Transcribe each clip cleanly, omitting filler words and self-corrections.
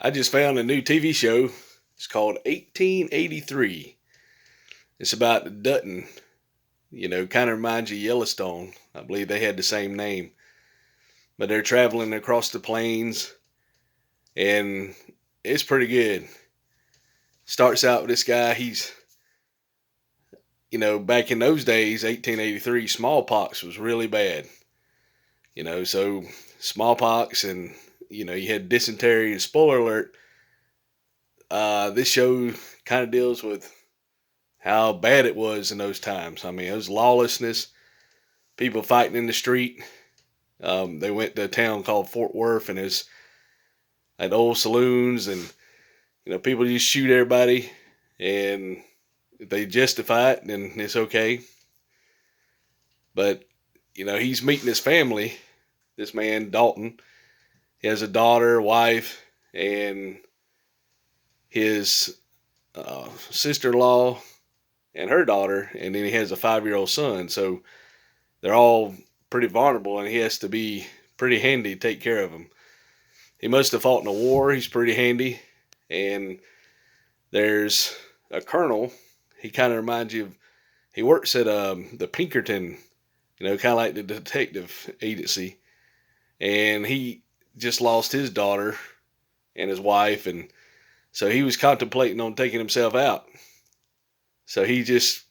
I just found a new TV show. It's called 1883. It's about Dutton. Kind of reminds you of Yellowstone. I believe they had the same name. But they're traveling across the plains, and it's pretty good. Starts out with this guy. Back in those days, 1883, smallpox was really bad. So smallpox and, you had dysentery. And spoiler alert, this show kind of deals with how bad it was in those times. I mean, it was lawlessness, people fighting in the street. They went to a town called Fort Worth, and it's at old saloons, and people just shoot everybody, and if they justify it, then it's okay. But he's meeting his family. This man Dalton, he has a daughter, wife, and his sister-in-law and her daughter, and then he has a 5-year-old son. So they're all pretty vulnerable, and he has to be pretty handy to take care of them. He must have fought in a war. He's pretty handy. And there's a colonel. He kind of reminds you of, he works at the Pinkerton, kind of like the detective agency. And he just lost his daughter and his wife, and so he was contemplating on taking himself out. So he just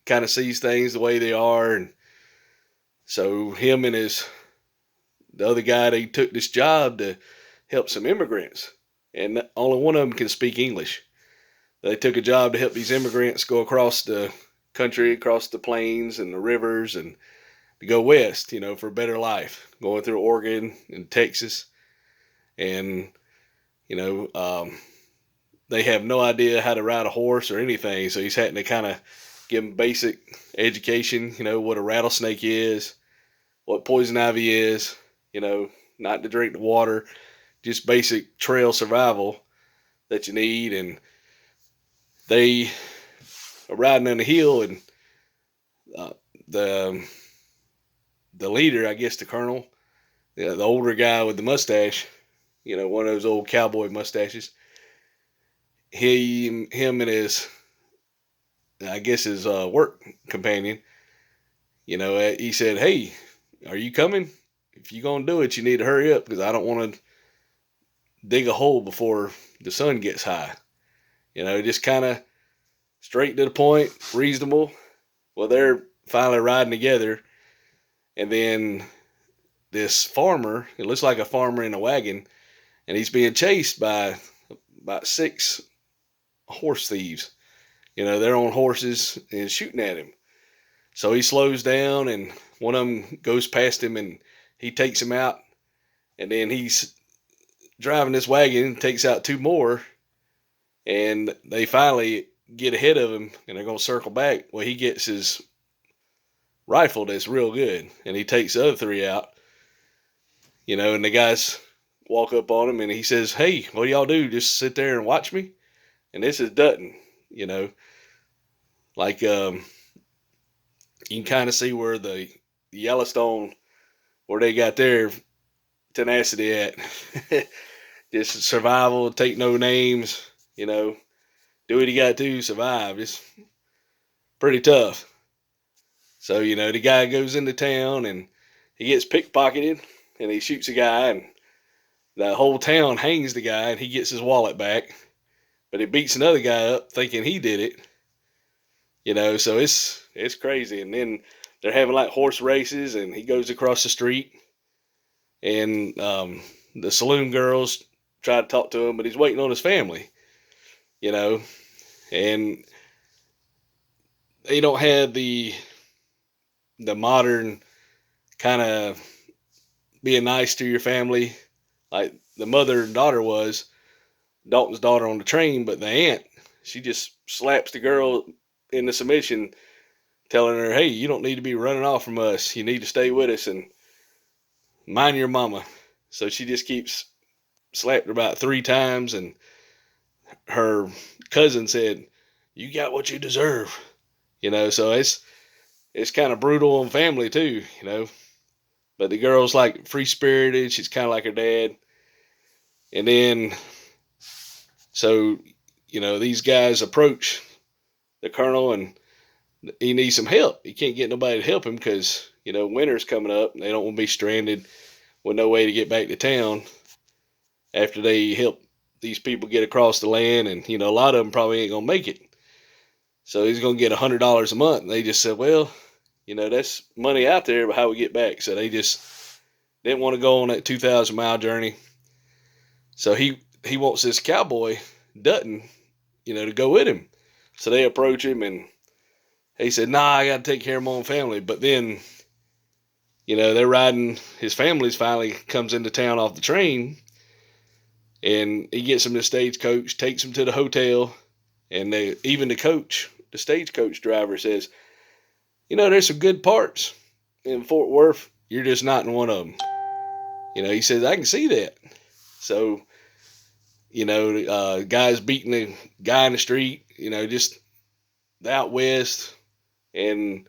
kind of sees things the way they are, and so him and the other guy, they took this job to help some immigrants, and only one of them can speak English. They took a job to help these immigrants go across the country, across the plains and the rivers, and to go west, for a better life, going through Oregon and Texas. And, they have no idea how to ride a horse or anything. So he's having to kind of give them basic education, what a rattlesnake is, what poison ivy is, not to drink the water, just basic trail survival that you need. And they are riding on the hill, and the leader, I guess the colonel, the older guy with the mustache, one of those old cowboy mustaches, him and his, I guess his work companion, he said, "Hey, are you coming? If you're going to do it, you need to hurry up, because I don't want to dig a hole before the sun gets high." Just kind of straight to the point, reasonable. Well, they're finally riding together, and then this farmer, it looks like a farmer in a wagon, and he's being chased by about 6 horse thieves. They're on horses and shooting at him. So he slows down, and one of them goes past him, and he takes him out. And then he's driving this wagon, takes out 2 more, and they finally get ahead of him, and they're going to circle back. Well, he gets his rifle that's real good, and he takes the other 3 out. And the guys walk up on him, and he says, "Hey, what do y'all do? Just sit there and watch me?" And this is Dutton, like you can kind of see where the Yellowstone, where they got their tenacity at. Just survival, take no names, do what you got to survive. It's pretty tough. So, the guy goes into town, and he gets pickpocketed, and he shoots a guy, and the whole town hangs the guy, and he gets his wallet back. But he beats another guy up thinking he did it. So it's crazy. And then they're having like horse races, and he goes across the street, and the saloon girls try to talk to him, but he's waiting on his family, and they don't have the modern kind of being nice to your family like the mother and daughter was, Dalton's daughter on the train. But the aunt, she just slaps the girl into submission, telling her, "Hey, you don't need to be running off from us. You need to stay with us and mind your mama." So she just keeps slapped her about 3 times, and her cousin said, "You got what you deserve." So it's kind of brutal on family too. But the girl's like free spirited. She's kind of like her dad. And then, so, these guys approach the colonel and he needs some help. He can't get nobody to help him because, winter's coming up and they don't want to be stranded with no way to get back to town after they help these people get across the land. And, a lot of them probably ain't going to make it. So he's going to get $100 a month. And they just said, well, that's money out there, but how we get back? So they just didn't want to go on that 2,000-mile journey. So he wants this cowboy, Dutton, to go with him. So they approach him and he said, nah, I got to take care of my own family. But then, they're riding, his family's finally comes into town off the train and he gets them to the stagecoach, takes them to the hotel. And even the stagecoach driver says, there's some good parts in Fort Worth. You're just not in one of them. He says, I can see that. So, guys beating a guy in the street, just out west, and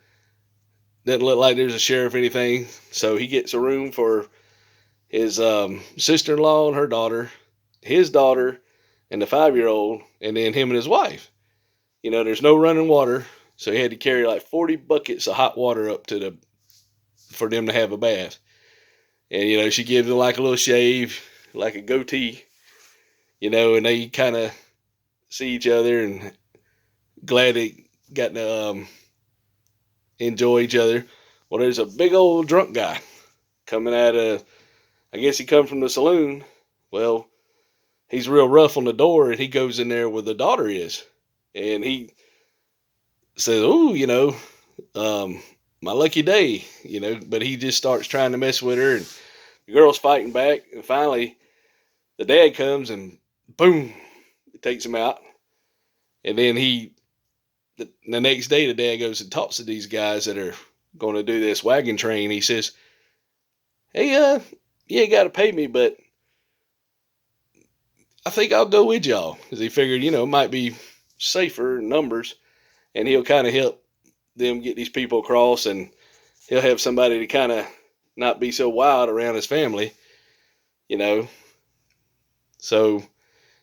doesn't look like there's a sheriff or anything. So he gets a room for his sister-in-law and her daughter, his daughter, and the 5-year-old, and then him and his wife. There's no running water, so he had to carry like 40 buckets of hot water up for them to have a bath. And, she gives them like a little shave, like a goatee, and they kind of see each other and glad they got to enjoy each other. Well, there's a big old drunk guy coming out of, I guess he come from the saloon. Well, he's real rough on the door, and he goes in there where the daughter is. And he says, oh, my lucky day, but he just starts trying to mess with her, and the girl's fighting back, and finally the dad comes and boom, it takes him out. And then the next day the dad goes and talks to these guys that are going to do this wagon train. He says, hey, you ain't got to pay me, but I think I'll go with y'all. Because he figured, it might be safer in numbers, and he'll kind of help them get these people across, and he'll have somebody to kind of not be so wild around his family, So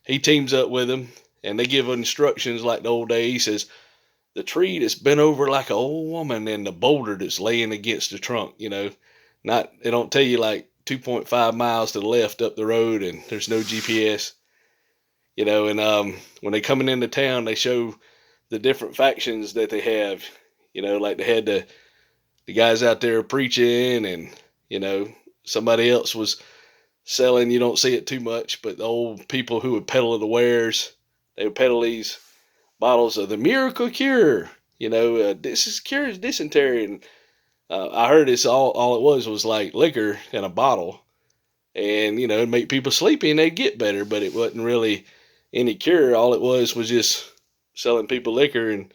he teams up with them, and they give instructions like the old days. He says, the tree that's bent over like an old woman and the boulder that's laying against the trunk, Not, they don't tell you like 2.5 miles to the left up the road and there's no GPS, and when they coming into town, they show the different factions that they have, like they had the guys out there preaching, and, somebody else was selling. You don't see it too much, but the old people who would peddle the wares, they would peddle these bottles of the miracle cure, this is cures dysentery. And I heard it's all it was like liquor in a bottle, and, it'd make people sleepy and they'd get better, but it wasn't really any cure. All it was just selling people liquor, and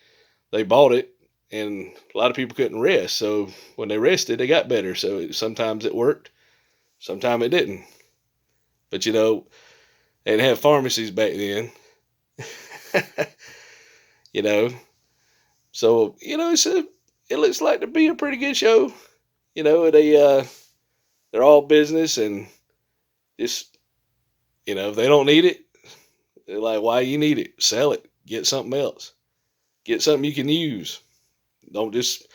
they bought it, and a lot of people couldn't rest. So when they rested, they got better. So sometimes it worked, sometimes it didn't. But, they didn't have pharmacies back then. So, it looks like to be a pretty good show. They're all business, and just, if they don't need it, they're like, why you need it? Sell it. Get something else. Get something you can use. Don't just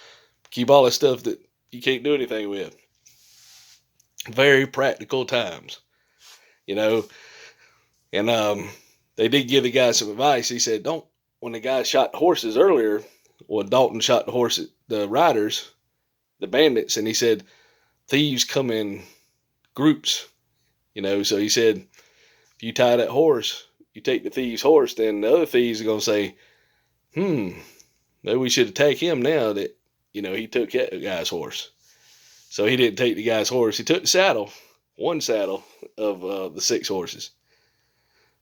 keep all that stuff that you can't do anything with. Very practical times, and they did give the guy some advice. He said, when the guy shot horses earlier, Dalton shot the riders, the bandits, and he said, thieves come in groups, so he said, if you tie that horse, you take the thief's horse, then the other thieves are going to say, maybe we should attack him now that, he took that guy's horse. So he didn't take the guy's horse. He took the one saddle of the 6 horses.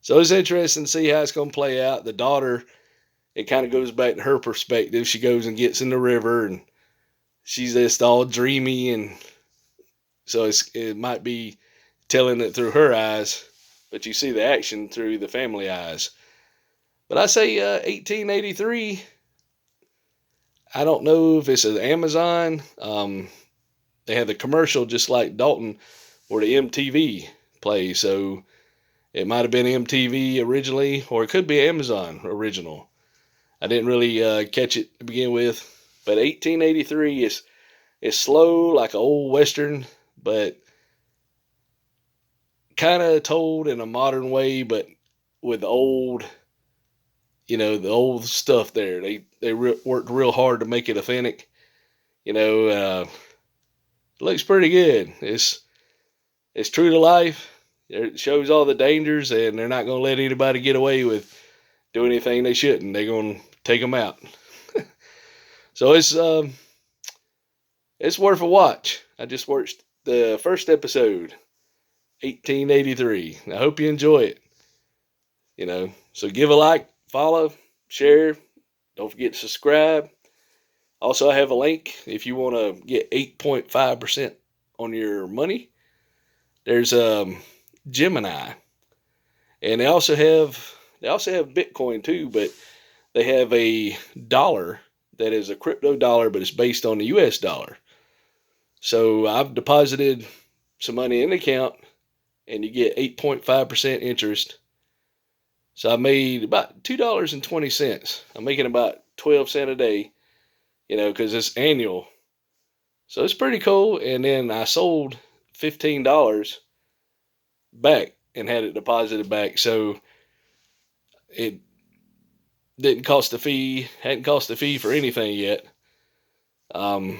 So it's interesting to see how it's going to play out. The daughter, it kind of goes back to her perspective. She goes and gets in the river, and she's just all dreamy, and so it might be telling it through her eyes, but you see the action through the family eyes. But I say 1883. I don't know if it's an Amazon. They have the commercial just like Dalton, where the MTV plays. So It might have been MTV originally, or it could be Amazon original. I didn't really catch it to begin with. But 1883 is slow like an old Western, but kind of told in a modern way, but with the old, the old stuff there. They worked real hard to make it authentic. It looks pretty good. It's true to life. It shows all the dangers, and they're not going to let anybody get away with doing anything they shouldn't. They're going to take them out. So it's worth a watch. I just watched the first episode, 1883. I hope you enjoy it. So give a like, follow, share. Don't forget to subscribe. Also, I have a link if you want to get 8.5% on your money. There's Gemini, and they also have Bitcoin too, but they have a dollar that is a crypto dollar, but it's based on the US dollar. So I've deposited some money in the account, and you get 8.5% interest. So I made about $2.20. I'm making about 12 cents a day, because it's annual. So it's pretty cool. And then I sold $15 back and had it deposited back. So it didn't cost a fee, hadn't cost a fee for anything yet. And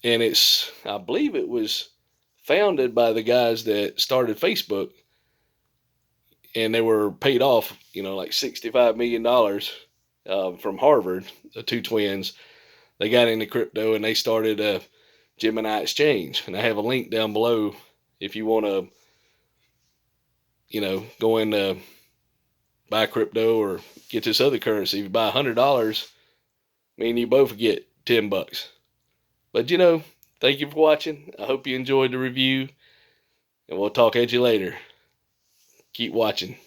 I believe it was founded by the guys that started Facebook, and they were paid off, like $65 million from Harvard, the two twins. They got into crypto and they started a Gemini exchange. And I have a link down below if you want to, go in buy crypto or get this other currency. If you buy $100, me and you both get $10. But thank you for watching. I hope you enjoyed the review, and we'll talk at you later. Keep watching.